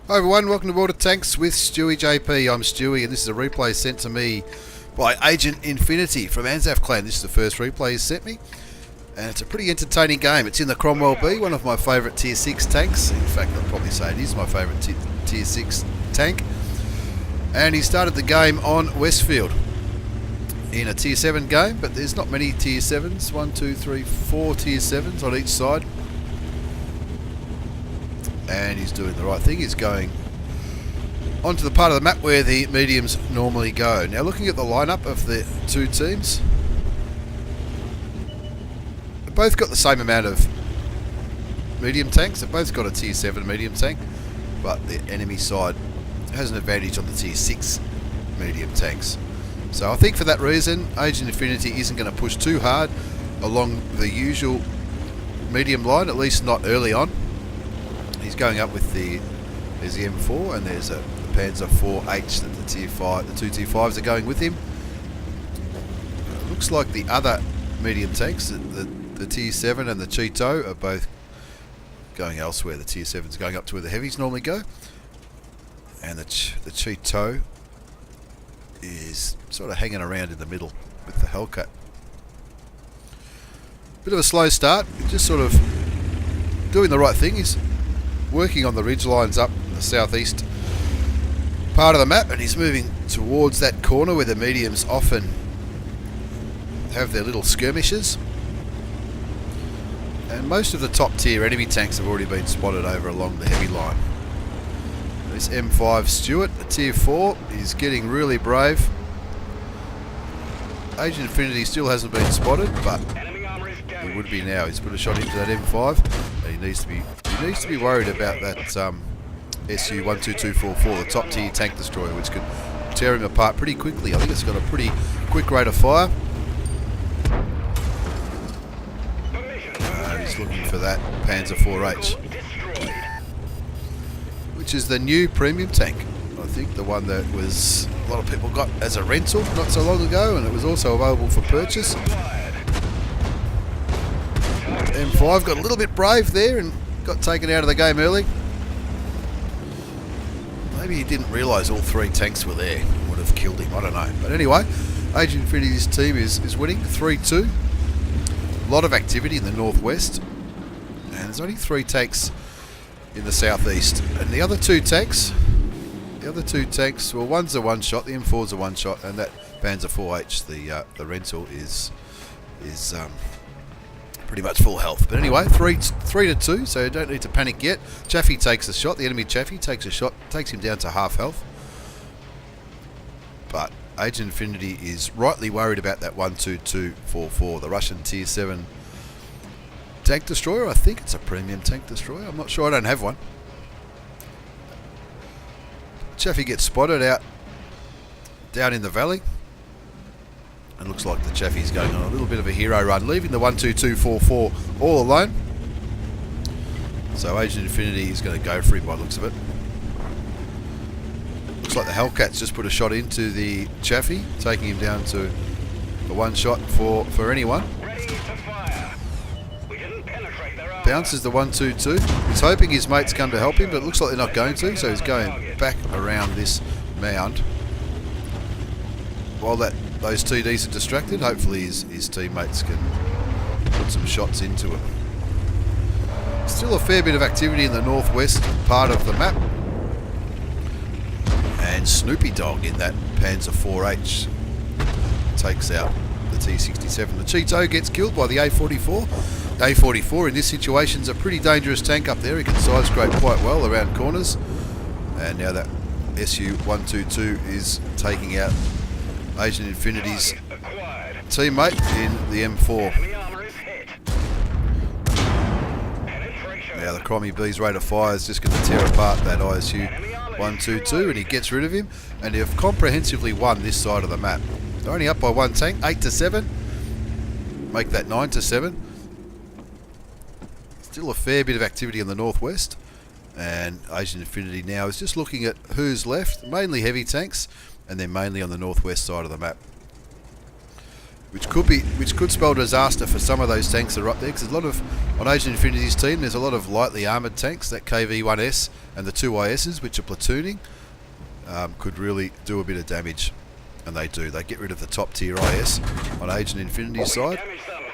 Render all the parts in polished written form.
Hi everyone, welcome to World of Tanks with stewiejp. I'm Stewie and this is a replay sent to me by Agent Infinity from Anzac Clan. This is the first replay he's sent me and it's a pretty entertaining game. It's in the Cromwell B, one of my favourite tier 6 tanks. In fact, I'd probably say it is my favourite tier 6 tank. And he started the game on Westfield in a tier 7 game, but there's not many tier 7s. 1, 2, 3, 4 tier 7s on each side. And he's doing the right thing. He's going onto the part of the map where the mediums normally go. Now, looking at the lineup of the two teams, they've both got the same amount of medium tanks. They've both got a tier 7 medium tank, but the enemy side has an advantage on the tier 6 medium tanks. So I think for that reason, Agent Infinity isn't going to push too hard along the usual medium line, at least not early on. He's going up with there's the M4 and there's a Panzer 4H that the two tier 5s are going with him. Looks like the other medium tanks, the tier 7 and the Cheeto, are both going elsewhere. The tier 7's going up to where the heavies normally go, and the Cheeto is sort of hanging around in the middle with the Hellcat. Bit of a slow start, just sort of doing the right thing. He's working on the ridge lines up in the southeast part of the map, and he's moving towards that corner where the mediums often have their little skirmishes. And most of the top tier enemy tanks have already been spotted over along the heavy line. This M5 Stuart, a tier 4, is getting really brave. Agent Infinity still hasn't been spotted, but he would be now. He's put a shot into that M5, and he needs to be worried about that SU-12244, the top tier tank destroyer, which could tear him apart pretty quickly. I think it's got a pretty quick rate of fire. And he's looking for that Panzer 4H, which is the new premium tank. I think the one that was a lot of people got as a rental not so long ago, and it was also available for purchase. M5 got a little bit brave there and got taken out of the game early. Maybe he didn't realise all three tanks were there. Would have killed him, I don't know. But anyway, Agent Infinity's team is winning 3-2. A lot of activity in the northwest, and there's only 3 tanks in the southeast. And the other two tanks, well, one's a one shot, the M4's a one shot, and that Panzer 4H, the rental, is pretty much full health. But anyway, 3-2, so you don't need to panic yet. Chaffee takes a shot. The enemy Chaffee takes a shot, takes him down to half health. But Agent Infinity is rightly worried about that 12244, the Russian tier 7 tank destroyer. I think it's a premium tank destroyer. I'm not sure. I don't have one. Chaffee gets spotted out down in the valley. And looks like the Chaffee's going on a little bit of a hero run, leaving the 12244 all alone. So Agent Infinity is going to go for him by the looks of it. Looks like the Hellcat's just put a shot into the Chaffee, taking him down to a one shot for anyone. Bounces the 122. He's hoping his mates come to help him, but it looks like they're not going to, so he's going back around this mound. While those TDs are distracted, hopefully his teammates can put some shots into him. Still a fair bit of activity in the northwest part of the map. And Snoopy Dog in that Panzer 4H takes out the T67. The Cheeto gets killed by the A44. A44 in this situation is a pretty dangerous tank up there. He can side scrape quite well around corners. And now that SU-122 is taking out Agent Infinity's teammate in the M4. Now the Crommy B's rate of fire is just going to tear apart that ISU-122, and he gets rid of him, and they've comprehensively won this side of the map. They're only up by one tank, 8-7. Make that 9-7. Still a fair bit of activity in the northwest, and Agent Infinity now is just looking at who's left, mainly heavy tanks, and then mainly on the northwest side of the map. which could spell disaster for some of those tanks that are up there, because there's a lot of, on Agent Infinity's team, there's a lot of lightly armoured tanks. That KV-1S and the two ISs, which are platooning, could really do a bit of damage, and they do. They get rid of the top tier IS on Agent Infinity's side,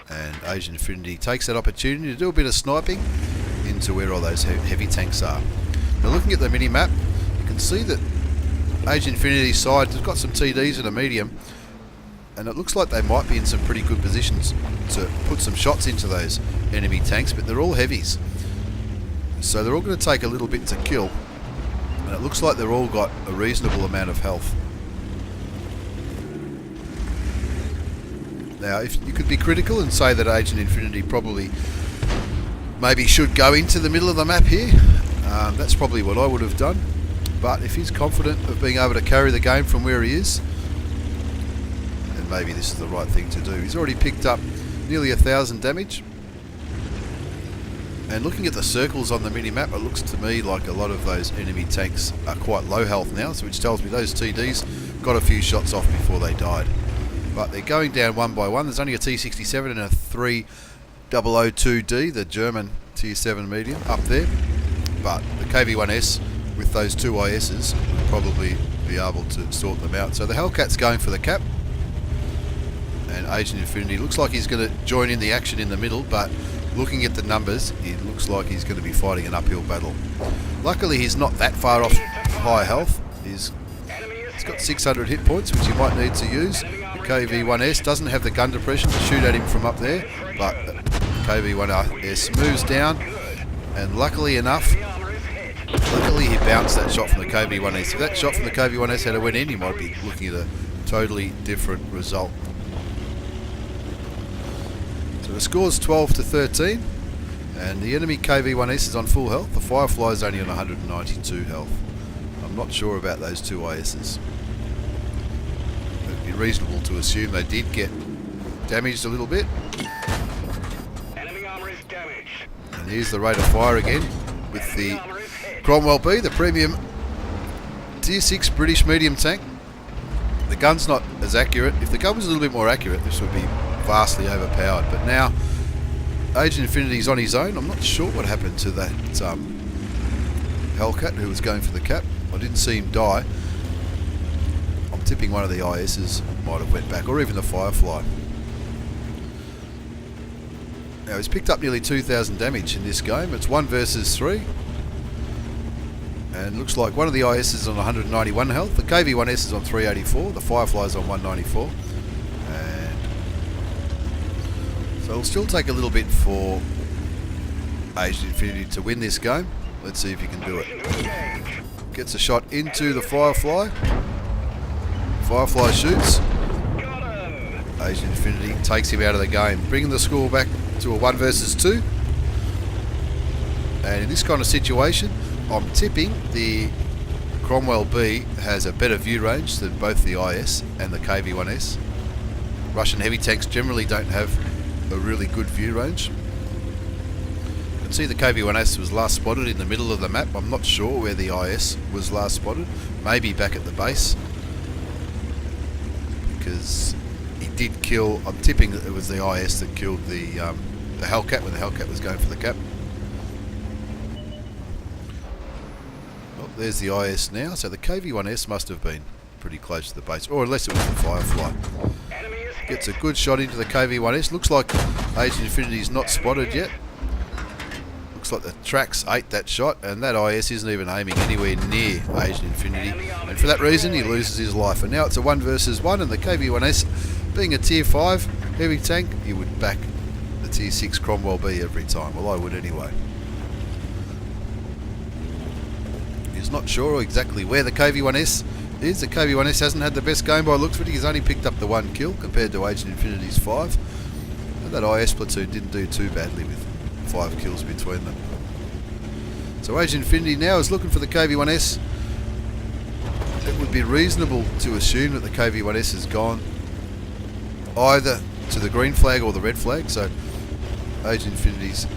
and Agent Infinity takes that opportunity to do a bit of sniping into where all those heavy tanks are. Now looking at the mini-map, you can see that Agent Infinity's side has got some TDs and a medium, and it looks like they might be in some pretty good positions to put some shots into those enemy tanks, but they're all heavies, so they're all going to take a little bit to kill, and it looks like they're all got a reasonable amount of health. Now, if you could be critical and say that Agent Infinity probably maybe should go into the middle of the map here, that's probably what I would have done, but if he's confident of being able to carry the game from where he is, maybe this is the right thing to do. He's already picked up nearly 1,000 damage, and looking at the circles on the mini-map, it looks to me like a lot of those enemy tanks are quite low health now, so which tells me those TDs got a few shots off before they died. But they're going down one by one. There's only a T67 and a 3002D, the German tier 7 medium, up there, but the KV-1S with those two ISs will probably be able to sort them out. So the Hellcat's going for the cap, and Agent Infinity looks like he's going to join in the action in the middle, but looking at the numbers, it looks like he's going to be fighting an uphill battle. Luckily, he's not that far off high health. He's got 600 hit points, which he might need to use. The KV-1S doesn't have the gun depression to shoot at him from up there, but the KV-1S moves down, and luckily enough, he bounced that shot from the KV-1S. If that shot from the KV-1S had went in, he might be looking at a totally different result. So the score's 12-13, and the enemy KV-1S is on full health. The Firefly is only on 192 health. I'm not sure about those two ISs. It'd be reasonable to assume they did get damaged a little bit. Enemy armor is damaged. And here's the rate of fire again with the Cromwell B, the premium tier 6 British medium tank. The gun's not as accurate. If the gun was a little bit more accurate, this would be vastly overpowered, but now Agent Infinity's on his own. I'm not sure what happened to that Hellcat who was going for the cap. I didn't see him die. I'm tipping one of the ISs might have went back, or even the Firefly. Now he's picked up nearly 2,000 damage in this game. It's 1 versus 3, and looks like one of the ISs is on 191 health. The KV-1S is on 384. The Firefly is on 194. So it'll still take a little bit for Agent Infinity to win this game. Let's see if he can do it. Gets a shot into the Firefly. Firefly shoots. Agent Infinity takes him out of the game, bringing the score back to a 1 versus 2. And in this kind of situation, I'm tipping the Cromwell B has a better view range than both the IS and the KV-1S. Russian heavy tanks generally don't have a really good view range. You can see the KV-1S was last spotted in the middle of the map. I'm not sure where the IS was last spotted. Maybe back at the base, because he did kill. I'm tipping that it was the IS that killed the Hellcat when the Hellcat was going for the cap. Oh, there's the IS now. So the KV-1S must have been pretty close to the base, or unless it was the Firefly. Gets a good shot into the KV-1S. Looks like Agent Infinity's not spotted yet. Looks like the tracks ate that shot, and that IS isn't even aiming anywhere near Agent Infinity. And for that reason, he loses his life. And now it's a 1 versus 1, and the KV-1S, being a tier 5 heavy tank, you would back the tier 6 Cromwell B every time. Well, I would anyway. He's not sure exactly where the KV-1S is. The KV-1S hasn't had the best game by looks of it. He's only picked up the 1 kill compared to Agent Infinity's 5. And that IS platoon didn't do too badly with 5 kills between them. So Agent Infinity now is looking for the KV-1S. It would be reasonable to assume that the KV-1S has gone either to the green flag or the red flag. So Agent Infinity's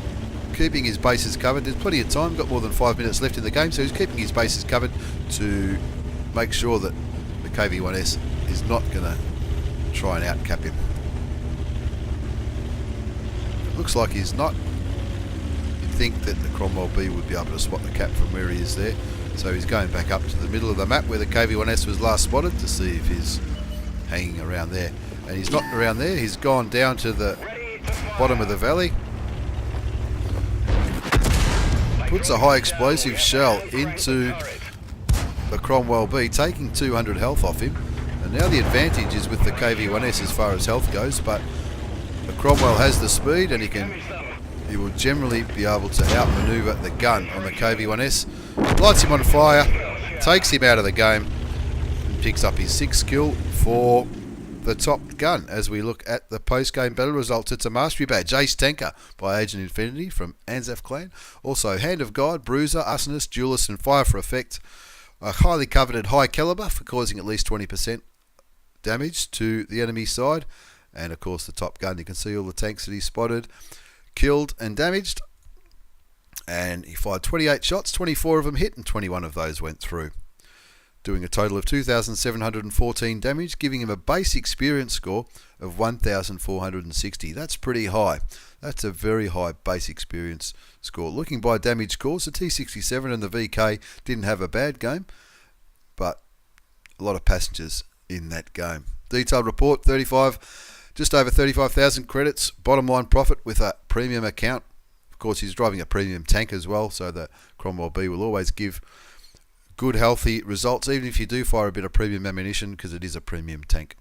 keeping his bases covered. There's plenty of time, got more than 5 minutes left in the game, so he's keeping his bases covered to make sure that the KV-1S is not going to try and outcap him. Looks like he's not. You'd think that the Cromwell B would be able to spot the cap from where he is there. So he's going back up to the middle of the map where the KV-1S was last spotted to see if he's hanging around there. And he's not around there, he's gone down to the bottom of the valley. Puts a high explosive shell into the Cromwell B, taking 200 health off him. And now the advantage is with the KV-1S as far as health goes, but the Cromwell has the speed and he will generally be able to outmaneuver the gun on the KV-1S. Lights him on fire, takes him out of the game, and picks up his 6th kill for the top gun. As we look at the post-game battle results, it's a mastery badge, Ace Tanker by Agent Infinity from Anzaf Clan. Also Hand of God, Bruiser, Arsonist, Duelist and Fire for Effect. A highly coveted high caliber for causing at least 20% damage to the enemy side. And of course the top gun, you can see all the tanks that he spotted, killed and damaged. And he fired 28 shots, 24 of them hit and 21 of those went through, doing a total of 2,714 damage, giving him a base experience score of 1,460. That's pretty high. That's a very high base experience score. Looking by damage scores, the T67 and the VK didn't have a bad game, but a lot of passengers in that game. Detailed report, just over 35,000 credits, bottom line profit with a premium account. Of course, he's driving a premium tank as well, so the Cromwell B will always give good, healthy results, even if you do fire a bit of premium ammunition, because it is a premium tank.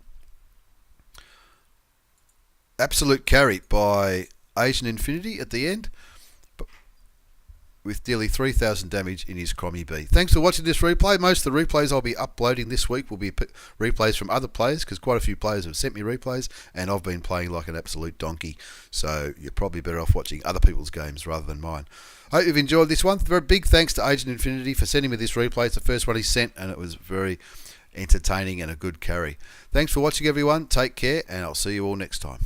Absolute carry by Agent Infinity at the end, with nearly 3,000 damage in his Crommy B. Thanks for watching this replay. Most of the replays I'll be uploading this week will be replays from other players, because quite a few players have sent me replays, and I've been playing like an absolute donkey. So you're probably better off watching other people's games rather than mine. I hope you've enjoyed this one. Very big thanks to Agent Infinity for sending me this replay. It's the first one he sent, and it was very entertaining and a good carry. Thanks for watching, everyone. Take care, and I'll see you all next time.